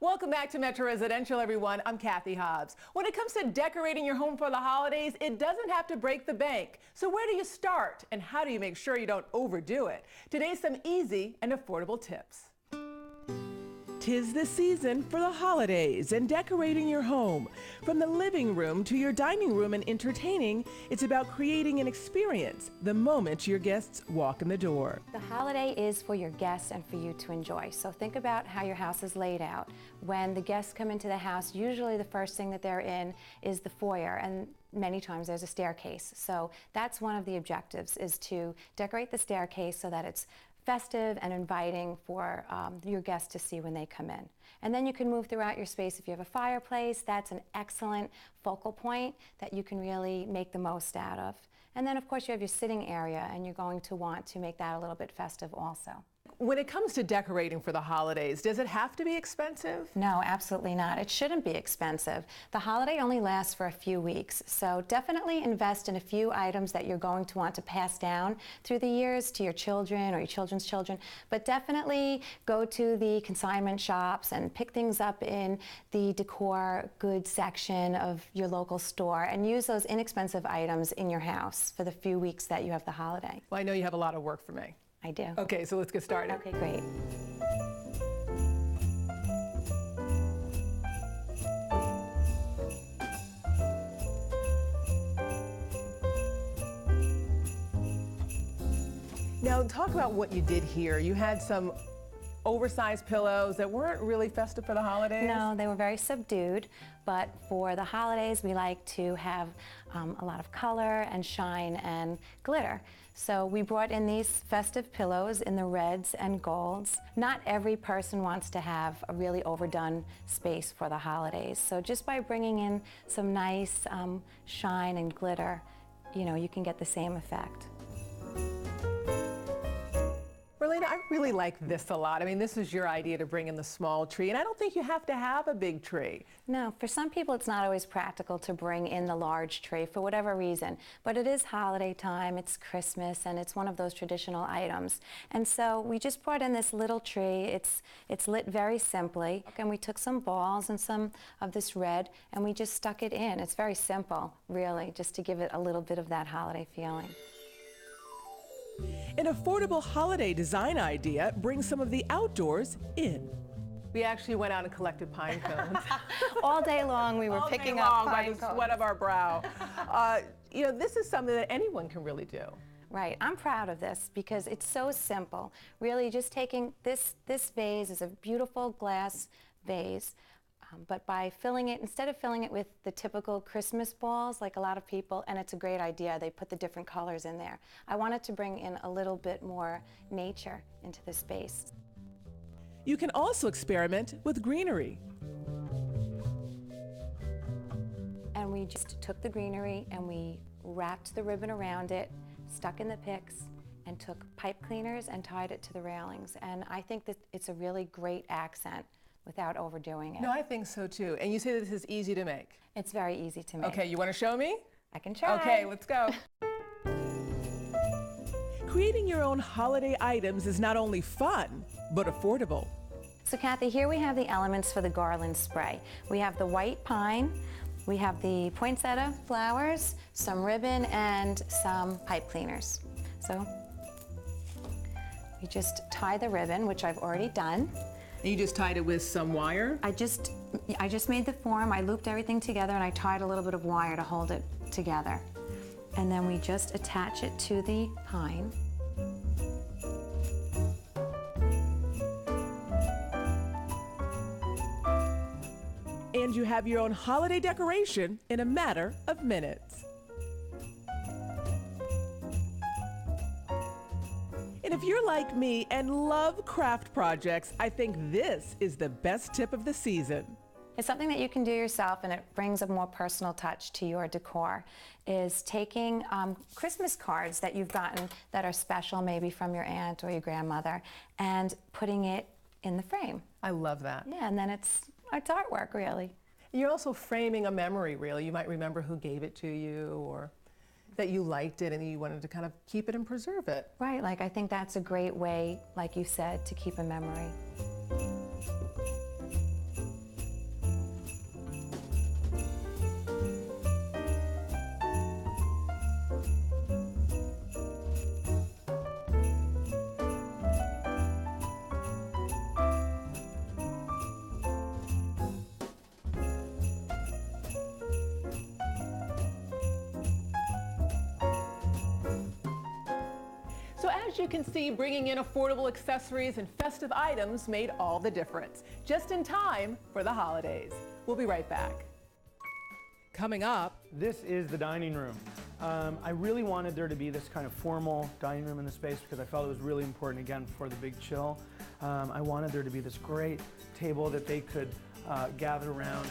Welcome back to Metro Residential, everyone. I'm Cathy Hobbs. When it comes to decorating your home for the holidays, it doesn't have to break the bank. So where do you start and how do you make sure you don't overdo it? Today, some easy and affordable tips. 'Tis the season for the holidays and decorating your home. From the living room to your dining room and entertaining, it's about creating an experience the moment your guests walk in the door. The holiday is for your guests and for you to enjoy. So think about how your house is laid out. When the guests come into the house, usually the first thing that they're in is the foyer, and many times there's a staircase. So that's one of the objectives, is to decorate the staircase so that it's festive and inviting for your guests to see when they come in. And then you can move throughout your space. If you have a fireplace, that's an excellent focal point that you can really make the most out of. And then of course you have your sitting area, and you're going to want to make that a little bit festive also. When it comes to decorating for the holidays, does it have to be expensive? No, absolutely not. It shouldn't be expensive. The holiday only lasts for a few weeks, so definitely invest in a few items that you're going to want to pass down through the years to your children or your children's children, but definitely go to the consignment shops and pick things up in the decor goods section of your local store and use those inexpensive items in your house for the few weeks that you have the holiday. Well, I know you have a lot of work for me. I do. Okay, so let's get started. Okay, great. Now, talk about what you did here. You had some oversized pillows that weren't really festive for the holidays. No, they were very subdued, but for the holidays we like to have a lot of color and shine and glitter. So we brought in these festive pillows in the reds and golds. Not every person wants to have a really overdone space for the holidays. So just by bringing in some nice shine and glitter, you know, you can get the same effect. Marlena, I really like this a lot. I mean, this is your idea to bring in the small tree, and I don't think you have to have a big tree. No, for some people it's not always practical to bring in the large tree for whatever reason, but it is holiday time, it's Christmas, and it's one of those traditional items. And so we just brought in this little tree. It's lit very simply, and we took some balls and some of this red, and we just stuck it in. It's very simple, really, just to give it a little bit of that holiday feeling. An affordable holiday design idea brings some of the outdoors in. We actually went out and collected pine cones. All day long we were All picking day up long pine by the cones. sweat of our brow. You know, this is something that anyone can really do. Right, I'm proud of this because it's so simple. Really just taking this vase is a beautiful glass vase, but by filling it, instead of filling it with the typical Christmas balls like a lot of people, and it's a great idea, they put the different colors in there. I wanted to bring in a little bit more nature into the space. You can also experiment with greenery. And we just took the greenery and we wrapped the ribbon around it, stuck in the picks, and took pipe cleaners and tied it to the railings. And I think that it's a really great accent without overdoing it. No, I think so too. And you say this is easy to make. It's very easy to make. Okay, you want to show me? I can try. Okay, let's go. Creating your own holiday items is not only fun, but affordable. So Cathy, here we have the elements for the garland spray. We have the white pine, we have the poinsettia flowers, some ribbon, and some pipe cleaners. So we just tie the ribbon, which I've already done. You just tied it with some wire? I just made the form, I looped everything together, and I tied a little bit of wire to hold it together. And then we just attach it to the pine. And you have your own holiday decoration in a matter of minutes. And if you're like me and love craft projects, I think this is the best tip of the season. It's something that you can do yourself, and it brings a more personal touch to your decor, is taking Christmas cards that you've gotten that are special, maybe from your aunt or your grandmother, and putting it in the frame. I love that. Yeah, and then it's artwork, really. You're also framing a memory, really. You might remember who gave it to you, or that you liked it and you wanted to kind of keep it and preserve it. Right, like I think that's a great way, like you said, to keep a memory. So as you can see, bringing in affordable accessories and festive items made all the difference, just in time for the holidays. We'll be right back. Coming up, This is the dining room. I really wanted there to be this kind of formal dining room in the space because I felt it was really important, again, for the big chill. I wanted there to be this great table that they could gather around.